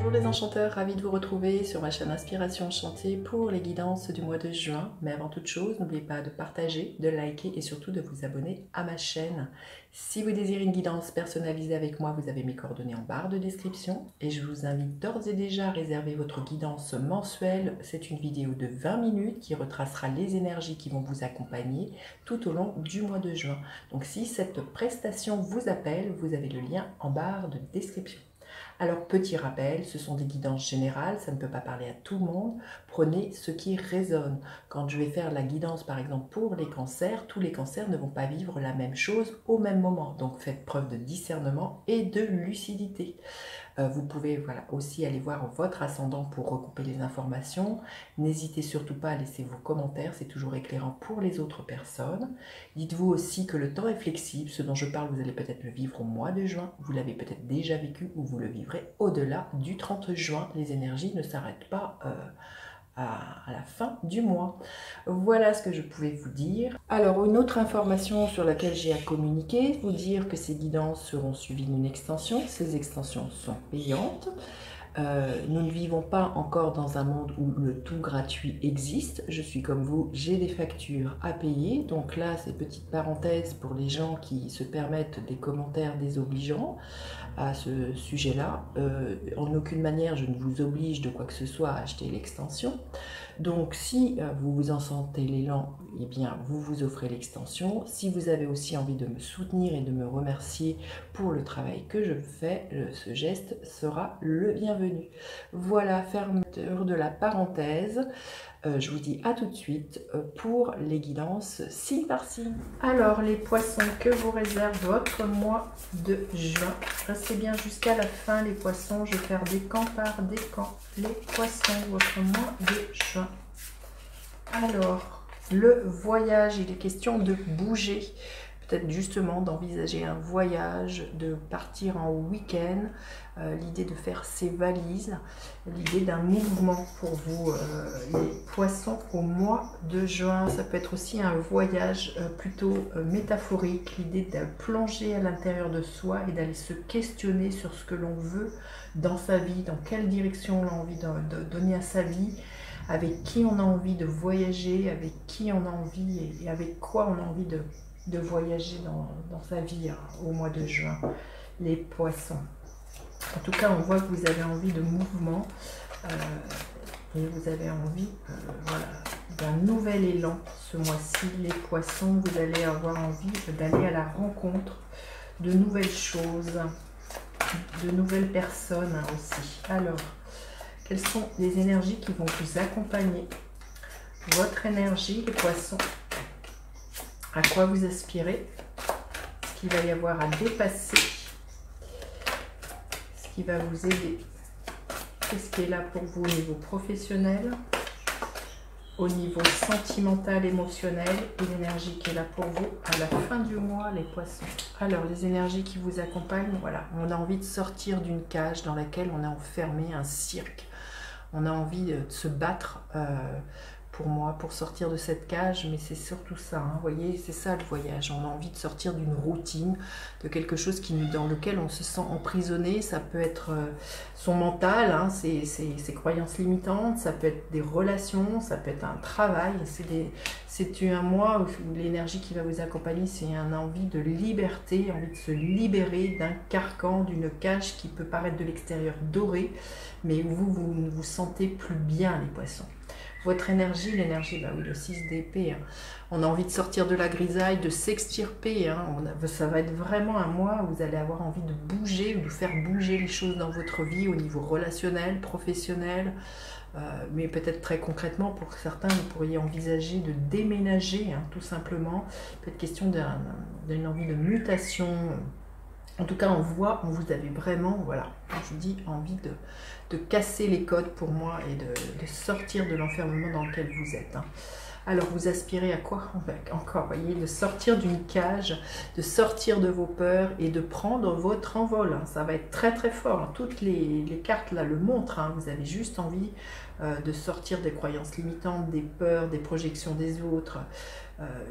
Bonjour les enchanteurs, ravi de vous retrouver sur ma chaîne Inspiration Enchantée pour les guidances du mois de juin. Mais avant toute chose, n'oubliez pas de partager, de liker et surtout de vous abonner à ma chaîne. Si vous désirez une guidance personnalisée avec moi, vous avez mes coordonnées en barre de description. Et je vous invite d'ores et déjà à réserver votre guidance mensuelle. C'est une vidéo de 20 minutes qui retracera les énergies qui vont vous accompagner tout au long du mois de juin. Donc si cette prestation vous appelle, vous avez le lien en barre de description. Alors, petit rappel, ce sont des guidances générales, ça ne peut pas parler à tout le monde. Prenez ce qui résonne. Quand je vais faire la guidance, par exemple, pour les cancers, tous les cancers ne vont pas vivre la même chose au même moment. Donc, faites preuve de discernement et de lucidité. Vous pouvez aussi aller voir votre ascendant pour recouper les informations. N'hésitez surtout pas à laisser vos commentaires, c'est toujours éclairant pour les autres personnes. Dites-vous aussi que le temps est flexible, ce dont je parle, vous allez peut-être le vivre au mois de juin, vous l'avez peut-être déjà vécu ou vous le vivrez au-delà du 30 juin. Les énergies ne s'arrêtent pas à la fin du mois. Voilà ce que je pouvais vous dire. Alors, une autre information sur laquelle j'ai à communiquer, vous dire que ces guidances seront suivies d'une extension. Ces extensions sont payantes. Nous ne vivons pas encore dans un monde où le tout gratuit existe. Je suis comme vous, j'ai des factures à payer. Donc là, c'est petite parenthèse pour les gens qui se permettent des commentaires désobligeants à ce sujet-là. En aucune manière, je ne vous oblige de quoi que ce soit à acheter l'extension. Donc si vous vous en sentez l'élan, eh bien vous vous offrez l'extension. Si vous avez aussi envie de me soutenir et de me remercier pour le travail que je fais, ce geste sera le bienvenu. Voilà, fermeture de la parenthèse. Je vous dis à tout de suite pour les guidances signe par signe. Alors les poissons, que vous réserve votre mois de juin? Restez bien jusqu'à la fin les poissons, je vais faire décan par décan. Les poissons, votre mois de juin. Alors, le voyage, il est question de bouger. Peut-être justement d'envisager un voyage, de partir en week-end, l'idée de faire ses valises, l'idée d'un mouvement pour vous, les poissons, au mois de juin. Ça peut être aussi un voyage plutôt métaphorique, l'idée de plonger à l'intérieur de soi et d'aller se questionner sur ce que l'on veut dans sa vie, dans quelle direction on a envie de donner à sa vie, avec qui on a envie de voyager, avec qui on a envie et avec quoi on a envie de voyager dans sa vie au mois de juin, les poissons. En tout cas, on voit que vous avez envie de mouvement et vous avez envie d'un nouvel élan ce mois-ci, les poissons. Vous allez avoir envie d'aller à la rencontre de nouvelles choses, de nouvelles personnes aussi. Alors, quelles sont les énergies qui vont vous accompagner? Votre énergie, les poissons. À quoi vous aspirez, ce qu'il va y avoir à dépasser, ce qui va vous aider, qu'est-ce qui est là pour vous au niveau professionnel, au niveau sentimental, émotionnel, et l'énergie qui est là pour vous à la fin du mois, les poissons. Alors, les énergies qui vous accompagnent, voilà, on a envie de sortir d'une cage dans laquelle on est enfermé, un cirque. On a envie de se battre pour moi, pour sortir de cette cage, mais c'est surtout ça, hein, vous voyez, c'est ça le voyage. On a envie de sortir d'une routine, de quelque chose dans lequel on se sent emprisonné. Ça peut être son mental, hein, ses croyances limitantes, ça peut être des relations, ça peut être un travail. C'est un mois où l'énergie qui va vous accompagner, c'est une envie de liberté, envie de se libérer d'un carcan, d'une cage qui peut paraître de l'extérieur dorée, mais où vous ne vous sentez plus bien, les poissons. Votre énergie, l'énergie, bah oui, le 6 d'épée, hein. On a envie de sortir de la grisaille, de s'extirper, hein. Ça va être vraiment un mois où vous allez avoir envie de bouger ou de faire bouger les choses dans votre vie au niveau relationnel, professionnel, mais peut-être très concrètement, pour certains, vous pourriez envisager de déménager, hein, tout simplement. Peut-être question d'une envie de mutation. En tout cas, on voit, vous avez vraiment, voilà, je vous dis, envie de casser les codes pour moi et de sortir de l'enfermement dans lequel vous êtes, hein. Alors, vous aspirez à quoi? Encore, voyez, de sortir d'une cage, de sortir de vos peurs et de prendre votre envol, hein. Ça va être très très fort, hein. Toutes les cartes là le montrent, hein. Vous avez juste envie de sortir des croyances limitantes, des peurs, des projections des autres.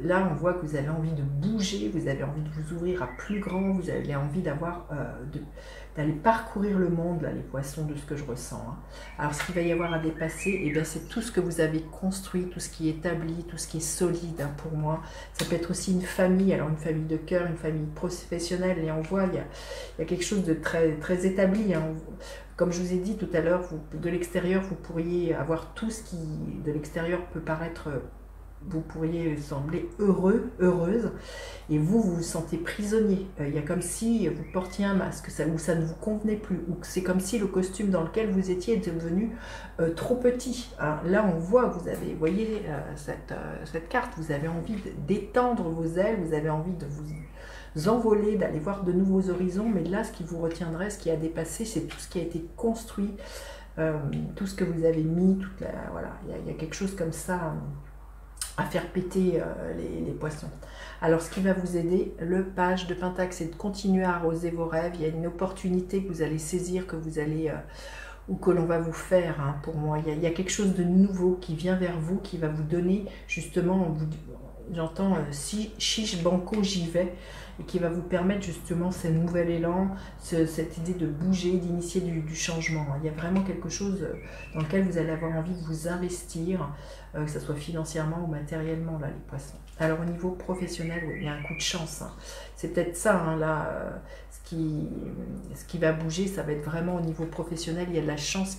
Là, on voit que vous avez envie de bouger, vous avez envie de vous ouvrir à plus grand, vous avez envie d'aller parcourir le monde, là, les poissons, de ce que je ressens. Hein. Alors, ce qu'il va y avoir à dépasser, eh bien, c'est tout ce que vous avez construit, tout ce qui est établi, tout ce qui est solide, hein, pour moi. Ça peut être aussi une famille, alors une famille de cœur, une famille professionnelle, et on voit, il y a quelque chose de très, très établi. Hein. Comme je vous ai dit tout à l'heure, de l'extérieur, vous pourriez avoir tout ce qui, de l'extérieur, peut paraître... Vous pourriez sembler heureux, heureuse, et vous vous sentez prisonnier. Il y a comme si vous portiez un masque, ou ça ne vous convenait plus, ou c'est comme si le costume dans lequel vous étiez était devenu trop petit. Hein. Là, on voit, vous voyez cette carte, vous avez envie d'étendre vos ailes, vous avez envie de vous envoler, d'aller voir de nouveaux horizons, mais là, ce qui vous retiendrait, ce qui a dépassé, c'est tout ce qui a été construit, tout ce que vous avez mis, voilà, il y a quelque chose comme ça à faire péter les poissons. Alors, ce qui va vous aider, le page de Pentacle, c'est de continuer à arroser vos rêves. Il y a une opportunité que vous allez saisir, que vous allez, ou que l'on va vous faire, hein, pour moi. Il y a quelque chose de nouveau qui vient vers vous, qui va vous donner, justement, j'entends chiche banco, j'y vais, et qui va vous permettre justement ce nouvel élan, cette idée de bouger, d'initier du changement. Il y a vraiment quelque chose dans lequel vous allez avoir envie de vous investir, que ce soit financièrement ou matériellement, là, les poissons. Alors au niveau professionnel, oui, il y a un coup de chance. Hein. C'est peut-être ça, hein, là, ce qui va bouger, ça va être vraiment au niveau professionnel. Il y a de la chance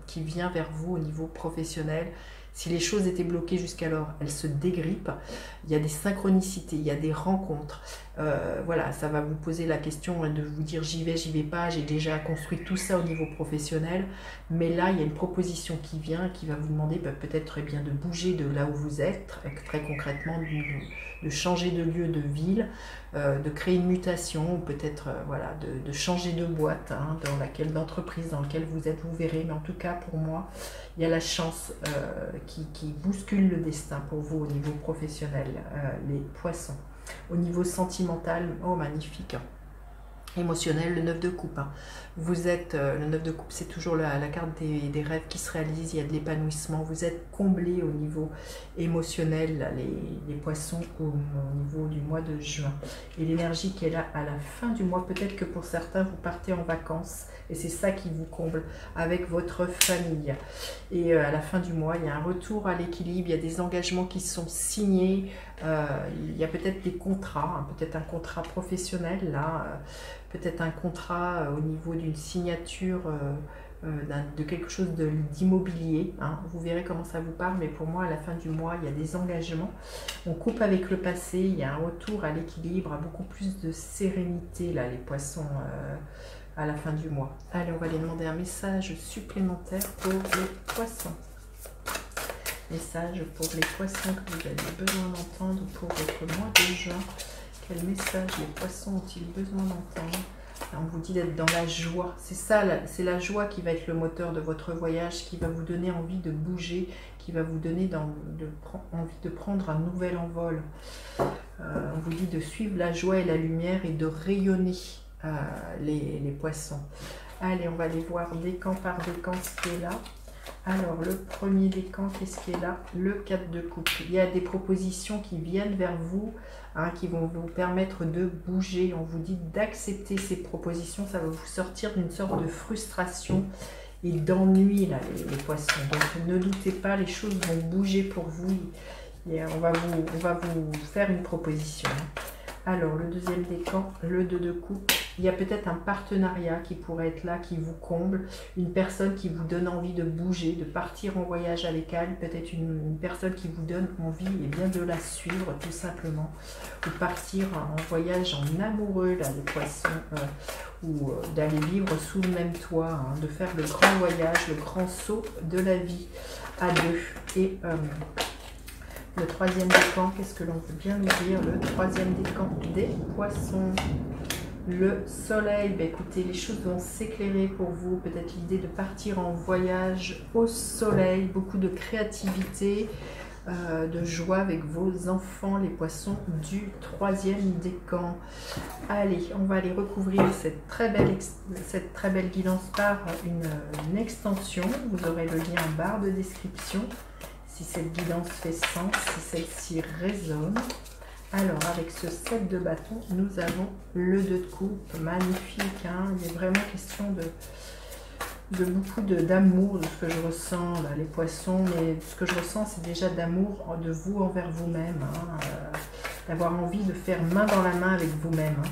qui vient vers vous au niveau professionnel. Si les choses étaient bloquées jusqu'alors, elles se dégrippent. Il y a des synchronicités, il y a des rencontres. Voilà, ça va vous poser la question de vous dire j'y vais pas, j'ai déjà construit tout ça au niveau professionnel. Mais là, il y a une proposition qui vient, qui va vous demander peut-être bien de bouger de là où vous êtes, très concrètement, de changer de lieu, de ville, de créer une mutation, peut-être voilà, de changer de boîte, hein, d'entreprise dans laquelle vous êtes, vous verrez. Mais en tout cas, pour moi, il y a la chance qui bouscule le destin pour vous au niveau professionnel, les poissons. Au niveau sentimental, oh magnifique, émotionnel, le 9 de coupe. Hein. Vous êtes, le 9 de coupe, c'est toujours la carte des rêves qui se réalisent, il y a de l'épanouissement, vous êtes comblé au niveau émotionnel, là, les poissons au niveau du mois de juin. Et l'énergie qui est là à la fin du mois, peut-être que pour certains, vous partez en vacances, et c'est ça qui vous comble avec votre famille. Et à la fin du mois, il y a un retour à l'équilibre, il y a des engagements qui sont signés, il y a peut-être des contrats, hein, peut-être un contrat professionnel, là, peut-être un contrat au niveau d'une signature de quelque chose d'immobilier. Hein. Vous verrez comment ça vous parle, mais pour moi, à la fin du mois, il y a des engagements. On coupe avec le passé, il y a un retour à l'équilibre, à beaucoup plus de sérénité, là, les poissons, à la fin du mois. Allez, on va aller demander un message supplémentaire pour les poissons. Message pour les poissons que vous avez besoin d'entendre pour votre mois de juin. Quel message les poissons ont-ils besoin d'entendre? On vous dit d'être dans la joie. C'est ça, c'est la joie qui va être le moteur de votre voyage, qui va vous donner envie de bouger, qui va vous donner envie de prendre un nouvel envol. On vous dit de suivre la joie et la lumière et de rayonner les poissons. Allez, on va aller voir décan par décan ce qui est là. Alors, le premier décan, qu'est-ce qui est là? Le 4 de coupe. Il y a des propositions qui viennent vers vous, hein, qui vont vous permettre de bouger. On vous dit d'accepter ces propositions. Ça va vous sortir d'une sorte de frustration et d'ennui, là, les poissons. Donc, ne doutez pas, les choses vont bouger pour vous. Et on va vous faire une proposition. Alors, le deuxième décan, le 2 de coupe. Il y a peut-être un partenariat qui pourrait être là, qui vous comble. Une personne qui vous donne envie de bouger, de partir en voyage avec elle. Peut-être une personne qui vous donne envie bien de la suivre, tout simplement. Ou partir en voyage en amoureux, là, les poissons. Ou d'aller vivre sous le même toit. Hein, de faire le grand voyage, le grand saut de la vie à deux. Et... le troisième décan, qu'est-ce que l'on veut bien nous dire? Le troisième décan des poissons. Le soleil, ben écoutez, les choses vont s'éclairer pour vous. Peut-être l'idée de partir en voyage au soleil, beaucoup de créativité. de joie avec vos enfants, les poissons du 3e décan. Allez, on va aller recouvrir cette très belle guidance par une extension. Vous aurez le lien en barre de description si cette guidance fait sens, si celle-ci résonne. Alors, avec ce 7 de bâton, nous avons le 2 de coupe, magnifique, hein. Il est vraiment question de beaucoup d'amour, de ce que je ressens, là, les poissons, mais ce que je ressens, c'est déjà d'amour de vous envers vous-même, hein, d'avoir envie de faire main dans la main avec vous-même, hein,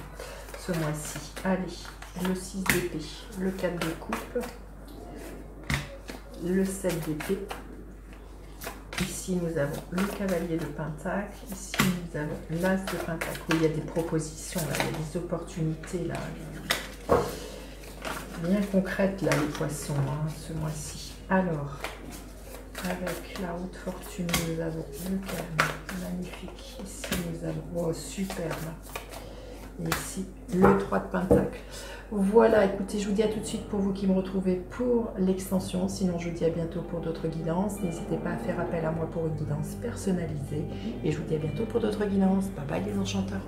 ce mois-ci. Allez, le 6 d'épée, le 4 de coupe, le 7 d'épée. Ici, nous avons le cavalier de pentacle. Ici, nous avons l'as de pentacle. Oui, il y a des propositions, là, il y a des opportunités, là, bien concrètes, là, les poissons, hein, ce mois-ci. Alors, avec la haute fortune, nous avons le calme, magnifique. Ici, nous avons, oh, superbe. Et ici, le 3 de pentacle. Voilà, écoutez, je vous dis à tout de suite pour vous qui me retrouvez pour l'extension. Sinon, je vous dis à bientôt pour d'autres guidances. N'hésitez pas à faire appel à moi pour une guidance personnalisée. Et je vous dis à bientôt pour d'autres guidances. Bye bye les enchanteurs.